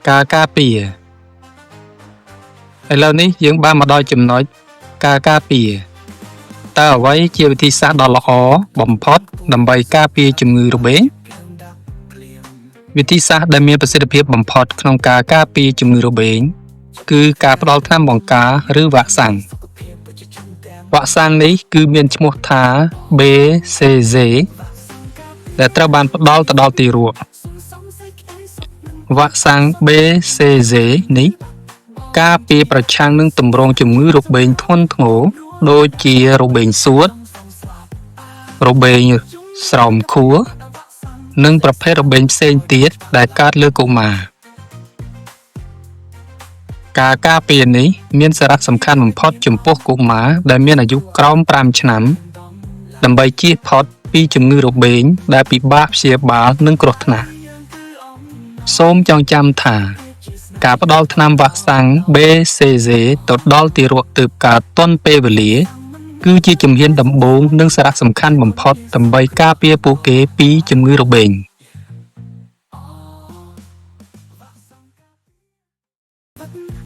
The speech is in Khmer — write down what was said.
ការការពារឥឡូវនេះយើងបានមកដល់ចំណុចការការពារតើអ្វីជាវិធីសាស្ត្រដ៏ល្អបំផុតដើម្បីការពារជំងឺរបេងវិធីសាស្ត្រដែលមានប្រសិទ្ធភាពបំផុតក្នុងការការពារជំងឺរបេងគឺការផ្ដល់ថ្នាំបង្ការឬវ៉ាក់សាំងវ៉ាក់សាំងនេះគឺមានឈ្មោះថា BCG ដែលត្រូវបានផ្ដល់ទៅដល់ទារកវ៉ាក់សាំង BCG នេះការពារប្រឆាំងនឹងទម្រង់ជំងឺរបេងធ្ងន់ធ្ងរដូចជារបេងសួតរបេងស្រោមខួរនិងប្រភេទរបេងផ្សេងទៀតដែលកើតលើកុមារការការពារនេះមានសារៈសំខាន់បំផុតចំពោះកុមារដែលមានអាយុក្រោម5ឆ្នាំដើម្បីជៀសផុតពីជំងឺរបេងដែលពិបាកព្យាបាលនិងគ្រោះថ្នាក់សូមចងចាំថាការផ្ដល់ថ្នាំវ៉ាក់សាំង BCG ទៅដល់ទារកទើបកើតទាន់ពេលវេលាគឺជាជំហានដំបូងនិងសារៈសំខាន់បំផុតដើម្បីការពារពួកគេពីជំងឺរបេង